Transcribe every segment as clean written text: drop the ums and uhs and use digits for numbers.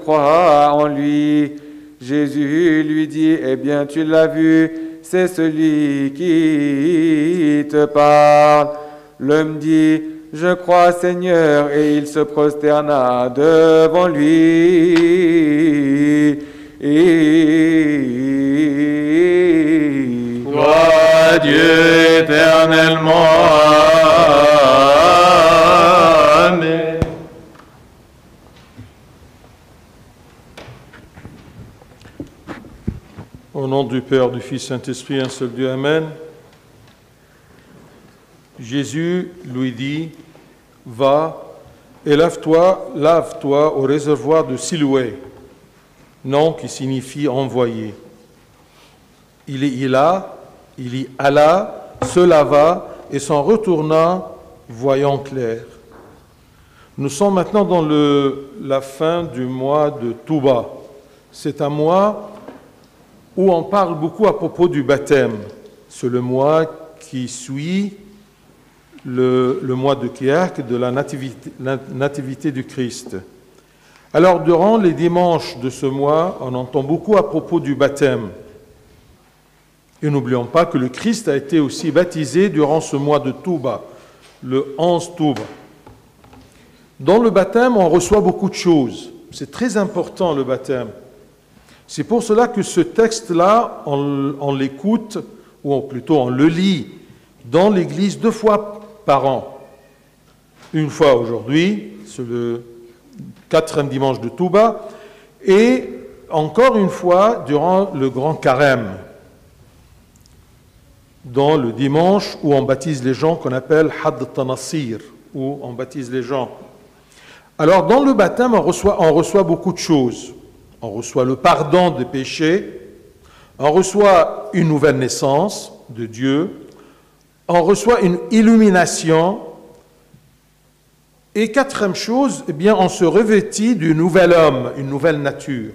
crois en lui. Jésus lui dit, eh bien tu l'as vu, c'est celui qui te parle. L'homme dit, je crois Seigneur, et il se prosterna devant lui. Gloire à Dieu éternellement. Amen. Au nom du Père, du Fils, Saint-Esprit, un seul Dieu, Amen. Jésus lui dit, va et lave-toi au réservoir de Siloué, nom qui signifie envoyé. Il y alla, se lava et s'en retourna, voyant clair. Nous sommes maintenant dans la fin du mois de Touba. C'est un mois où on parle beaucoup à propos du baptême. C'est le mois qui suit le mois de Kiak, de la nativité du Christ. Alors, durant les dimanches de ce mois, on entend beaucoup à propos du baptême. Et n'oublions pas que le Christ a été aussi baptisé durant ce mois de Touba, le 11 Touba. Dans le baptême, on reçoit beaucoup de choses. C'est très important, le baptême. C'est pour cela que ce texte-là, on l'écoute, ou plutôt on le lit dans l'Église 2 fois par an. Une fois aujourd'hui, c'est le 4e dimanche de Touba, et encore une fois durant le grand carême, dans le dimanche où on baptise les gens qu'on appelle Had Tanassir, où on baptise les gens. Alors dans le baptême, on reçoit beaucoup de choses. On reçoit le pardon des péchés, on reçoit une nouvelle naissance de Dieu, on reçoit une illumination, et 4e chose, eh bien, on se revêtit du nouvel homme, une nouvelle nature.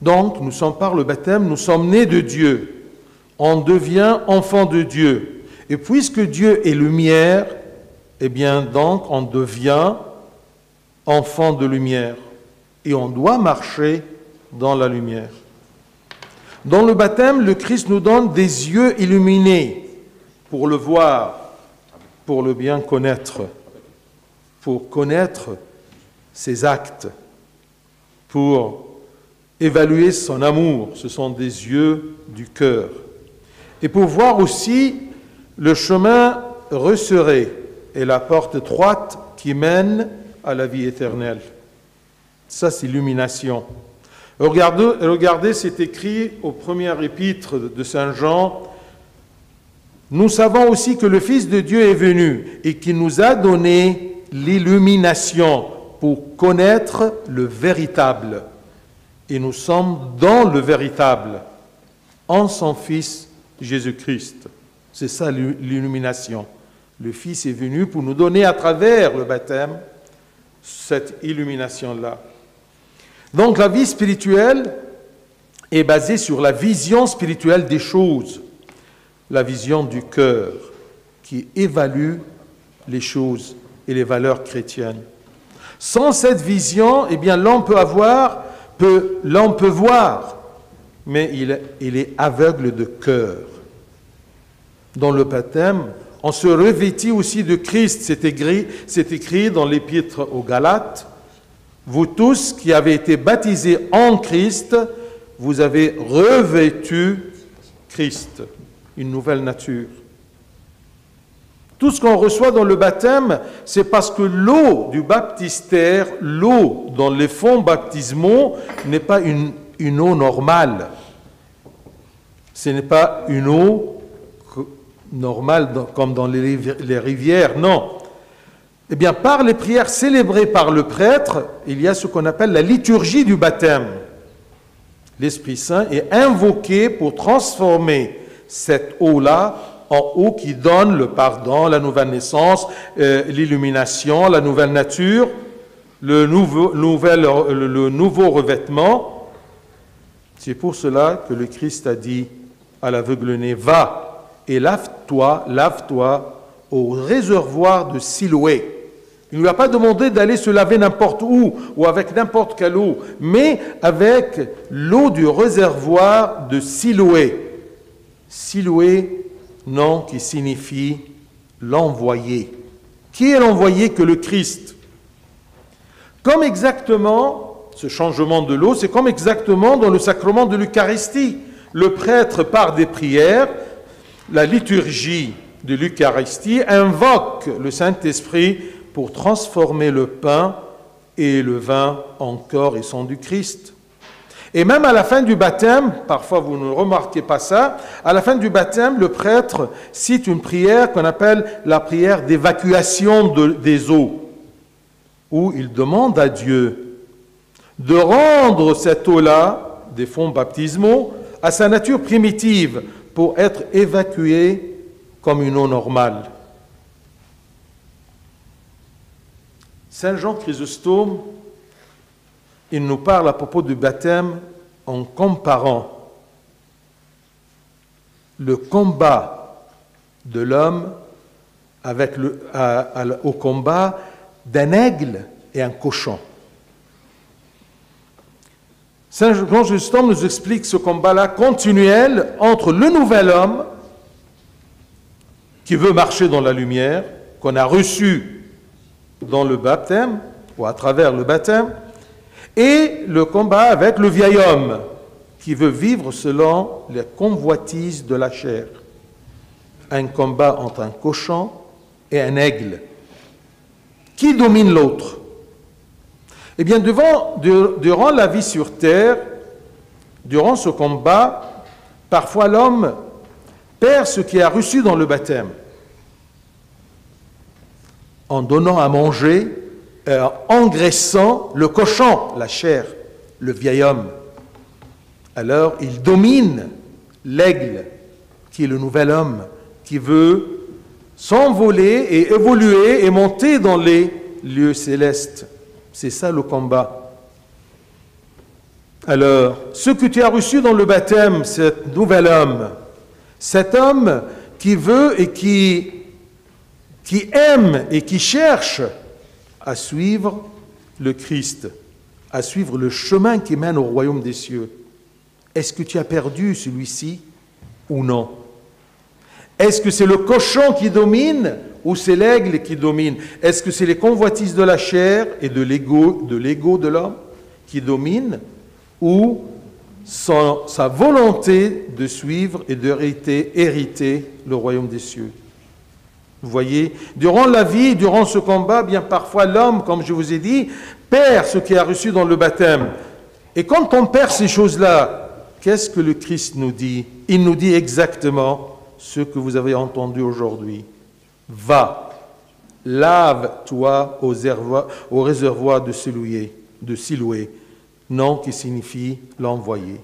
Donc, nous sommes par le baptême, nous sommes nés de Dieu, on devient enfant de Dieu. Et puisque Dieu est lumière, eh bien, donc, on devient enfant de lumière, et on doit marcher dans la lumière. Dans le baptême, le Christ nous donne des yeux illuminés pour le voir, pour le bien connaître, pour connaître ses actes, pour évaluer son amour. Ce sont des yeux du cœur. Et pour voir aussi le chemin resserré et la porte étroite qui mène à la vie éternelle. Ça, c'est l'illumination. Regardez, c'est écrit au premier épître de Saint Jean. Nous savons aussi que le Fils de Dieu est venu et qu'il nous a donné l'illumination pour connaître le véritable. Et nous sommes dans le véritable, en son Fils Jésus-Christ. C'est ça l'illumination. Le Fils est venu pour nous donner à travers le baptême cette illumination-là. Donc la vie spirituelle est basée sur la vision spirituelle des choses, la vision du cœur qui évalue les choses et les valeurs chrétiennes. Sans cette vision, eh bien l'homme peut voir, mais il est aveugle de cœur. Dans le baptême, on se revêtit aussi de Christ. C'est écrit dans l'épître aux Galates. Vous tous qui avez été baptisés en Christ, vous avez revêtu Christ, une nouvelle nature. Tout ce qu'on reçoit dans le baptême, c'est parce que l'eau du baptistère, l'eau dans les fonds baptismaux, n'est pas une eau normale. Ce n'est pas une eau normale comme dans les rivières, non. Eh bien, par les prières célébrées par le prêtre, il y a ce qu'on appelle la liturgie du baptême. L'Esprit Saint est invoqué pour transformer cette eau-là en eau qui donne le pardon, la nouvelle naissance, l'illumination, la nouvelle nature, le nouveau revêtement. C'est pour cela que le Christ a dit à l'aveugle-né, va et lave-toi au réservoir de Siloué. Il ne lui a pas demandé d'aller se laver n'importe où ou avec n'importe quelle eau, mais avec l'eau du réservoir de Siloé. Siloé, nom qui signifie l'envoyé. Qui est l'envoyé que le Christ? Comme exactement, ce changement de l'eau, c'est comme exactement dans le sacrement de l'Eucharistie. Le prêtre, par des prières, la liturgie de l'Eucharistie invoque le Saint-Esprit pour transformer le pain et le vin en corps et sang du Christ. Et même à la fin du baptême, parfois vous ne remarquez pas ça, à la fin du baptême, le prêtre cite une prière qu'on appelle la prière d'évacuation des eaux, où il demande à Dieu de rendre cette eau-là, des fonds baptismaux, à sa nature primitive pour être évacuée comme une eau normale. Saint Jean Chrysostome, il nous parle à propos du baptême en comparant le combat de l'homme avec au combat d'un aigle et un cochon. Saint Jean Chrysostome nous explique ce combat-là continuel entre le nouvel homme qui veut marcher dans la lumière, qu'on a reçu dans le baptême, ou à travers le baptême, et le combat avec le vieil homme, qui veut vivre selon les convoitises de la chair. Un combat entre un cochon et un aigle. Qui domine l'autre? Eh bien, durant la vie sur terre, durant ce combat, parfois l'homme perd ce qu'il a reçu dans le baptême, en donnant à manger, engraissant le cochon, la chair, le vieil homme. Alors, il domine l'aigle, qui est le nouvel homme, qui veut s'envoler et évoluer et monter dans les lieux célestes. C'est ça le combat. Alors, ce que tu as reçu dans le baptême, cet nouvel homme, cet homme qui veut et qui aime et qui cherche à suivre le Christ, à suivre le chemin qui mène au royaume des cieux. Est-ce que tu as perdu celui-ci ou non? Est-ce que c'est le cochon qui domine ou c'est l'aigle qui domine? Est-ce que c'est les convoitises de la chair et de l'ego de l'homme qui dominent ou sa volonté de suivre et d'hériter le royaume des cieux? Vous voyez, durant la vie, durant ce combat, bien parfois l'homme, comme je vous ai dit, perd ce qu'il a reçu dans le baptême. Et quand on perd ces choses-là, qu'est-ce que le Christ nous dit? Il nous dit exactement ce que vous avez entendu aujourd'hui. Va, lave-toi au réservoir de Siloé, nom qui signifie l'envoyé.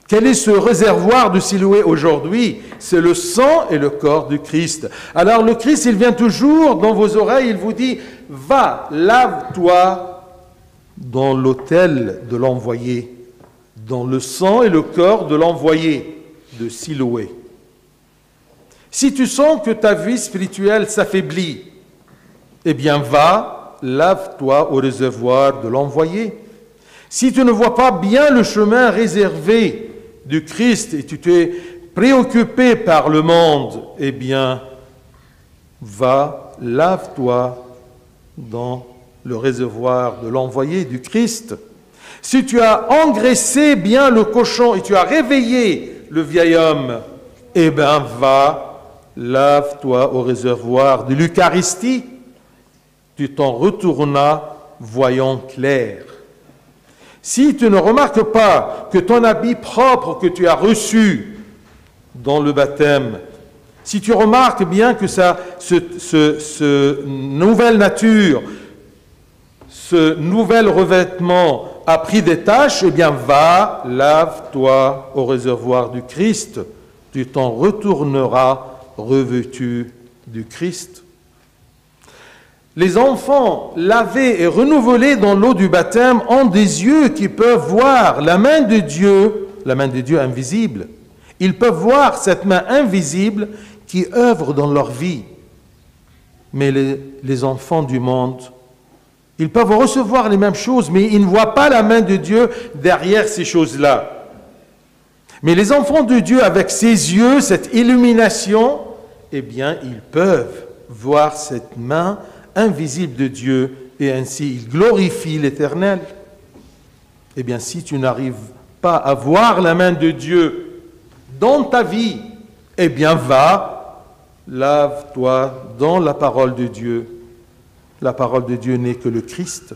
Quel est ce réservoir de Siloé aujourd'hui? C'est le sang et le corps du Christ. Alors le Christ, il vient toujours dans vos oreilles, il vous dit, va, lave-toi dans l'autel de l'envoyé, dans le sang et le corps de l'envoyé de Siloé. Si tu sens que ta vie spirituelle s'affaiblit, eh bien va, lave-toi au réservoir de l'envoyé. Si tu ne vois pas bien le chemin réservé du Christ et tu t'es préoccupé par le monde, eh bien, va, lave-toi dans le réservoir de l'envoyé du Christ. Si tu as engraissé bien le cochon et tu as réveillé le vieil homme, eh bien, va, lave-toi au réservoir de l'Eucharistie. Tu t'en retournas voyant clair. Si tu ne remarques pas que ton habit propre que tu as reçu dans le baptême, si tu remarques bien que ce nouvelle nature, ce nouvel revêtement a pris des taches, eh bien va, lave-toi au réservoir du Christ. Tu t'en retourneras revêtu du Christ. Les enfants lavés et renouvelés dans l'eau du baptême ont des yeux qui peuvent voir la main de Dieu invisible. Ils peuvent voir cette main invisible qui œuvre dans leur vie. Mais les enfants du monde, ils peuvent recevoir les mêmes choses, mais ils ne voient pas la main de Dieu derrière ces choses-là. Mais les enfants de Dieu, avec ses yeux, cette illumination, eh bien, ils peuvent voir cette main invisible de Dieu et ainsi ils glorifient l'Éternel. Eh bien, si tu n'arrives pas à voir la main de Dieu dans ta vie, eh bien, va, lave-toi dans la parole de Dieu. La parole de Dieu n'est que le Christ.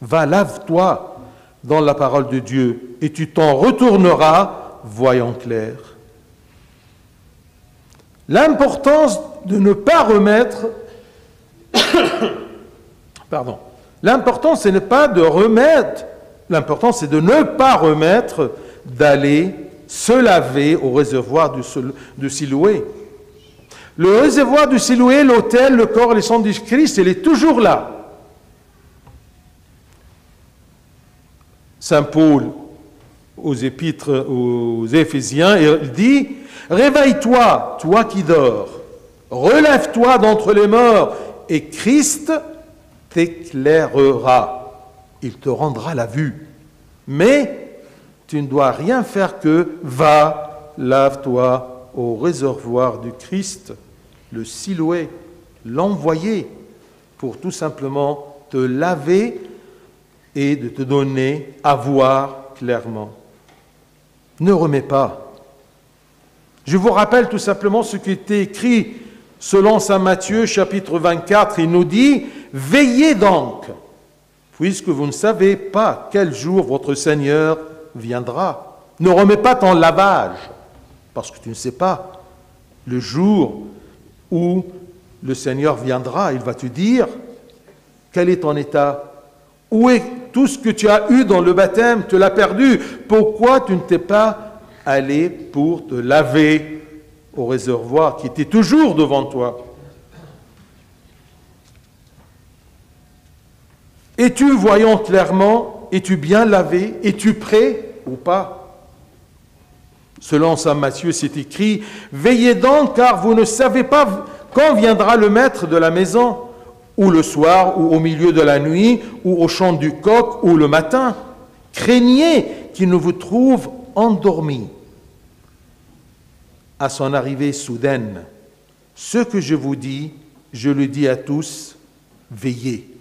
Va, lave-toi dans la parole de Dieu et tu t'en retourneras voyant clair. L'importance de ne pas remettre pardon. L'important, ce n'est pas de remettre, l'important, c'est de ne pas remettre d'aller se laver au réservoir de Siloé. Le réservoir de Siloé, l'autel, le corps et le sang du Christ, il est toujours là. Saint Paul, aux épîtres aux Éphésiens, il dit « Réveille-toi, toi qui dors, relève-toi d'entre les morts, et Christ t'éclairera. Il te rendra la vue. Mais tu ne dois rien faire que va, lave-toi au réservoir du Christ, le Siloé, l'envoyé, pour tout simplement te laver et de te donner à voir clairement. Ne remets pas. Je vous rappelle tout simplement ce qui était écrit selon saint Matthieu, chapitre 24. Il nous dit « Veillez donc, puisque vous ne savez pas quel jour votre Seigneur viendra. » Ne remets pas ton lavage, parce que tu ne sais pas le jour où le Seigneur viendra. Il va te dire quel est ton état. Où est tout ce que tu as eu dans le baptême? Tu l'as perdu. Pourquoi tu ne t'es pas allé pour te laver au réservoir qui était toujours devant toi? Es-tu voyant clairement? Es-tu bien lavé? Es-tu prêt ou pas? Selon saint Matthieu, c'est écrit « Veillez donc, car vous ne savez pas quand viendra le maître de la maison, ou le soir, ou au milieu de la nuit, ou au chant du coq, ou le matin. Craignez qu'il ne vous trouve endormis. À son arrivée soudaine, ce que je vous dis, je le dis à tous, veillez.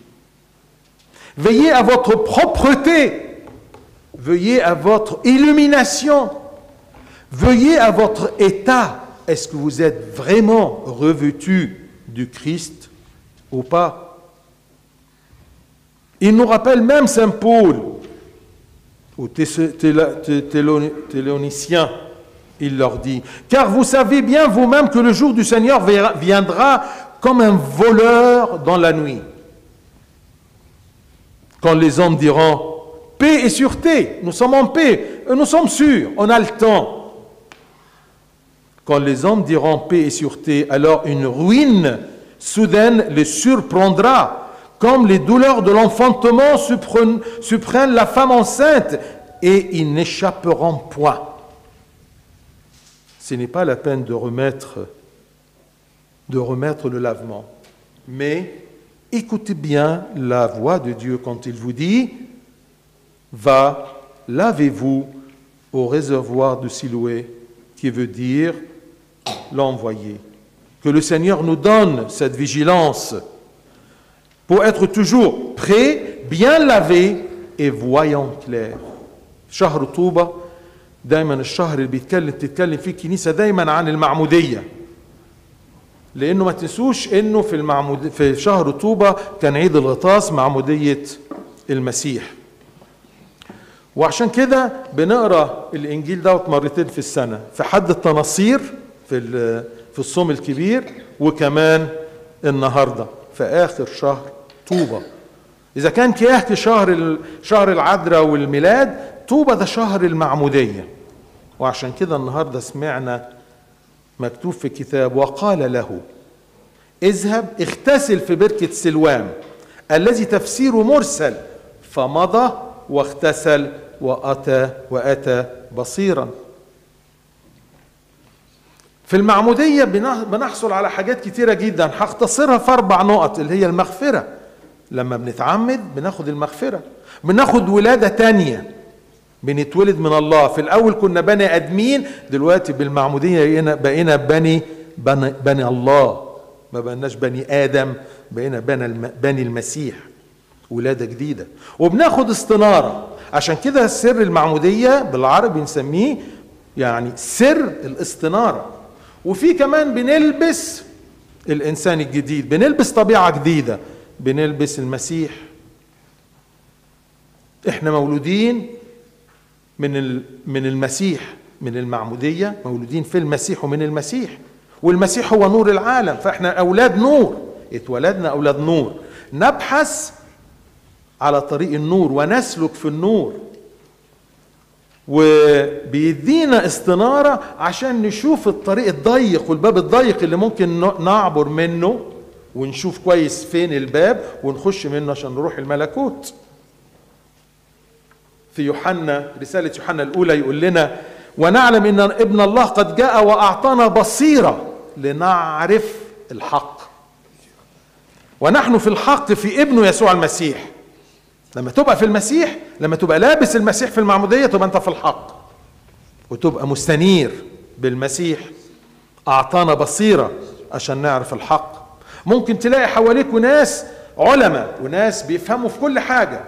Veillez à votre propreté, veillez à votre illumination, veillez à votre état. Est-ce que vous êtes vraiment revêtu du Christ ou pas? Il nous rappelle même saint Paul, aux Thessaloniciens, il leur dit, « Car vous savez bien vous-même que le jour du Seigneur viendra comme un voleur dans la nuit. Quand les hommes diront, « Paix et sûreté, nous sommes en paix, nous sommes sûrs, on a le temps. » Quand les hommes diront « Paix et sûreté », alors une ruine soudaine les surprendra, comme les douleurs de l'enfantement surprennent la femme enceinte, et ils n'échapperont point. Ce n'est pas la peine de remettre le lavement. Mais écoutez bien la voix de Dieu quand il vous dit « Va, lavez-vous au réservoir de Siloé », qui veut dire l'envoyer. Que le Seigneur nous donne cette vigilance pour être toujours prêt, bien lavé et voyant clair. شهر طوبة دائما الشهر اللي تتكلم فيه الكنيسة دائما عن المعمودية، لأنه ما تنسوش إنه في شهر طوبة كان عيد الغطاس، معمودية المسيح. وعشان كده بنقرأ الإنجيل دوت مرتين في السنة، في حد التناصير في الصوم الكبير، وكمان النهارده في آخر شهر طوبة. إذا كان كياهة شهر العذراء والميلاد، طوبة ده شهر المعمودية. وعشان كده النهارده سمعنا مكتوب في الكتاب وقال له اذهب اغتسل في بركة سلوام الذي تفسيره مرسل، فمضى واغتسل وأتى بصيرا. في المعمودية بنحصل على حاجات كتيرة جدا، هختصرها في 4 نقط، اللي هي المغفرة. لما بنتعمد بناخد المغفرة، بناخد ولادة تانية، بنتولد من الله. في الأول كنا بني آدمين، دلوقتي بالمعمودية بقينا بني الله، ما بقيناش بني آدم، بقينا بني المسيح، ولادة جديدة. وبناخد استنارة، عشان كده سر المعمودية بالعربي بنسميه يعني سر الاستنارة. وفي كمان بنلبس الإنسان الجديد، بنلبس طبيعة جديدة، بنلبس المسيح. احنا مولودين من المسيح، من المعمودية مولودين في المسيح ومن المسيح، والمسيح هو نور العالم، فاحنا أولاد نور، اتولدنا أولاد نور، نبحث على طريق النور ونسلك في النور. وبيدينا استنارة عشان نشوف الطريق الضيق والباب الضيق اللي ممكن نعبر منه، ونشوف كويس فين الباب ونخش منه عشان نروح الملكوت. في يوحنا، رسالة يوحنا الأولى يقول لنا: ونعلم إن ابن الله قد جاء وأعطانا بصيرة لنعرف الحق، ونحن في الحق في ابنه يسوع المسيح. لما تبقى في المسيح، لما تبقى لابس المسيح في المعمودية، تبقى أنت في الحق وتبقى مستنير بالمسيح. أعطانا بصيرة عشان نعرف الحق. ممكن تلاقي حواليك ناس علماء وناس بيفهموا في كل حاجة،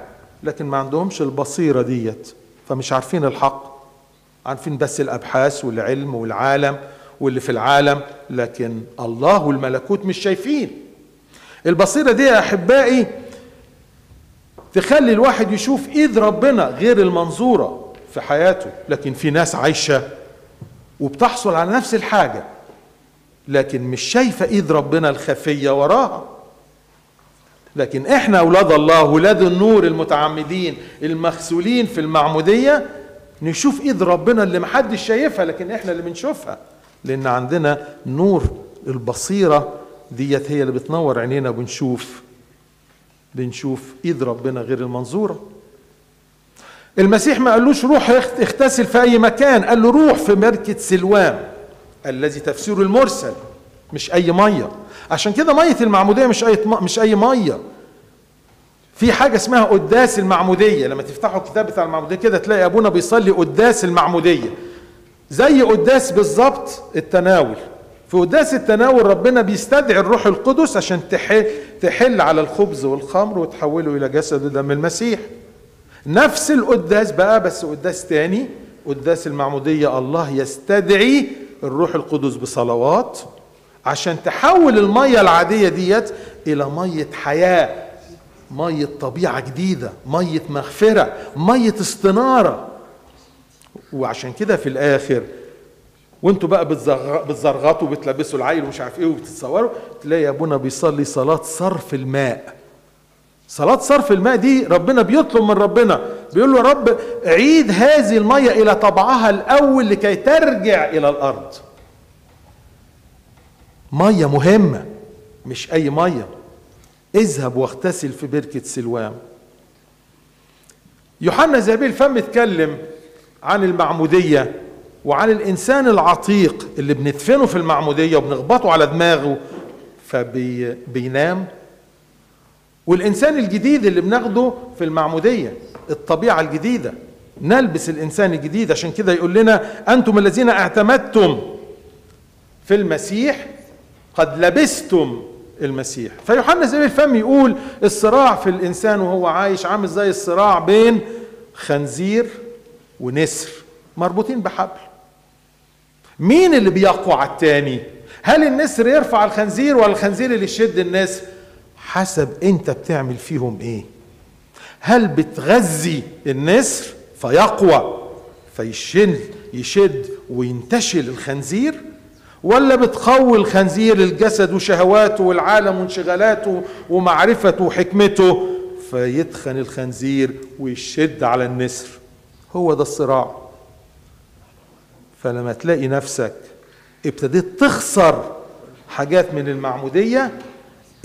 لكن ما عندهمش البصيرة ديت، فمش عارفين الحق، عارفين بس الأبحاث والعلم والعالم واللي في العالم، لكن الله والملكوت مش شايفين. البصيرة دي يا أحبائي تخلي الواحد يشوف إيد ربنا غير المنظورة في حياته. لكن في ناس عايشة وبتحصل على نفس الحاجة، لكن مش شايفة إيد ربنا الخفية وراها. لكن احنا أولاد الله، ولاد النور المتعمدين المغسولين في المعمودية، نشوف إيد ربنا اللي محدش شايفها، لكن احنا اللي بنشوفها، لأن عندنا نور البصيرة ديت، هي اللي بتنور عينينا، بنشوف إيد ربنا غير المنظورة. المسيح ما قالوش روح اغتسل في أي مكان، قال له روح في بركة سلوام الذي تفسيره المرسل، مش أي مية. عشان كده مية المعمودية مش أي مية. في حاجة اسمها قداس المعمودية. لما تفتحوا الكتاب بتاع المعمودية كده تلاقي أبونا بيصلي قداس المعمودية، زي قداس بالظبط التناول. في قداس التناول ربنا بيستدعي الروح القدس عشان تحل على الخبز والخمر وتحوله إلى جسد ودم المسيح. نفس القداس بقى، بس قداس تاني، قداس المعمودية الله يستدعي الروح القدس بصلوات عشان تحول المية العادية ديت إلى مية حياة، مية طبيعة جديدة، مية مغفرة، مية استنارة. وعشان كده في الآخر وانتوا بقى بتزرغطوا وبتلبسوا العيل ومش عارف ايه وبتتصوروا، تلاقي ابونا بيصلي صلاة صرف الماء. صلاة صرف الماء دي ربنا بيطلب من ربنا، بيقول له يا رب عيد هذه المية إلى طبعها الأول لكي ترجع إلى الأرض. مية مهمة، مش أي مية. اذهب واغتسل في بركة سلوام. يوحنا ذهبي الفم اتكلم عن المعمودية وعن الإنسان العتيق اللي بندفنه في المعمودية وبنخبطه على دماغه فبينام، والإنسان الجديد اللي بناخده في المعمودية، الطبيعة الجديدة، نلبس الإنسان الجديد. عشان كده يقول لنا أنتم الذين اعتمدتم في المسيح قد لبستم المسيح. فيوحنا ذهبي الفم يقول الصراع في الإنسان وهو عايش عامل زي الصراع بين خنزير ونسر مربوطين بحبل. مين اللي بيقوى على التاني؟ هل النسر يرفع الخنزير ولا الخنزير اللي يشد النسر؟ حسب انت بتعمل فيهم ايه. هل بتغذي النسر فيقوى يشد وينتشل الخنزير، ولا بتقوي الخنزير الجسد وشهواته والعالم وانشغالاته ومعرفته وحكمته فيتخن الخنزير ويشد على النسر؟ هو ده الصراع. فلما تلاقي نفسك ابتديت تخسر حاجات من المعمودية،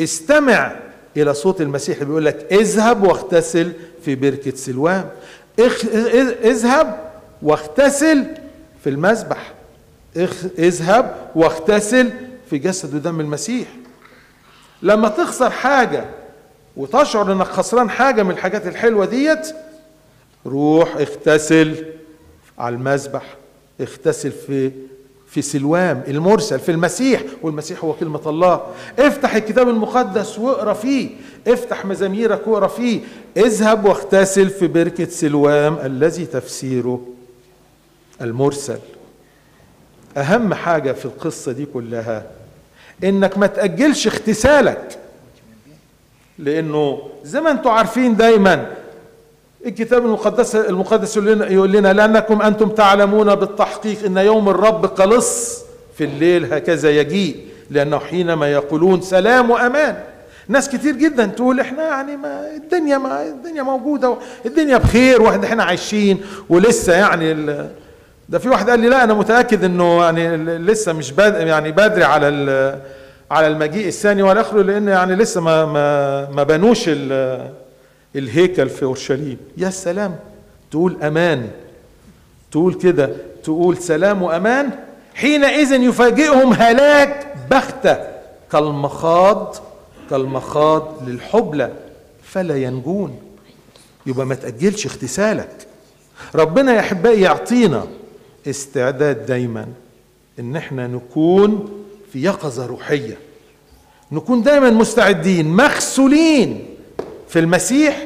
استمع إلى صوت المسيح اللي بيقول لك اذهب واغتسل في بركة سلوام. اذهب واغتسل في المذبح، اذهب واغتسل في جسد ودم المسيح. لما تخسر حاجة وتشعر انك خسران حاجة من الحاجات الحلوة ديت، روح اغتسل على المذبح، اغتسل في سلوام المرسل في المسيح، والمسيح هو كلمة الله. افتح الكتاب المقدس واقرا فيه، افتح مزاميرك واقرا فيه. اذهب واغتسل في بركة سلوام الذي تفسيره المرسل. اهم حاجة في القصة دي كلها انك ما تأجلش اغتسالك، لانه زي ما انتم عارفين دايما الكتاب المقدس يقول لنا لأنكم أنتم تعلمون بالتحقيق إن يوم الرب كلص في الليل هكذا يجيء، لأنه حينما يقولون سلام وأمان. ناس كتير جدا تقول احنا يعني الدنيا موجودة، الدنيا بخير واحنا احنا عايشين ولسه يعني ده في واحد قال لي لا أنا متأكد إنه يعني لسه مش بدري على المجيء الثاني والآخر، لأن يعني لسه ما بنوش الهيكل في اورشليم. يا سلام، تقول امان، تقول كده، تقول سلام وامان. حينئذ يفاجئهم هلاك بغتة كالمخاض للحبلى فلا ينجون. يبقى ما تأجلش اغتسالك. ربنا يا احبائي يعطينا استعداد دايما ان احنا نكون في يقظة روحية، نكون دايما مستعدين مغسولين في المسيح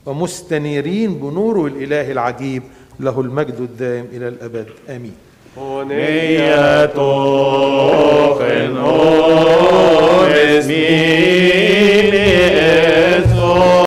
ومستنيرين بنوره الإله العجيب، له المجد الدائم إلى الأبد آمين. Oniatochen o esmini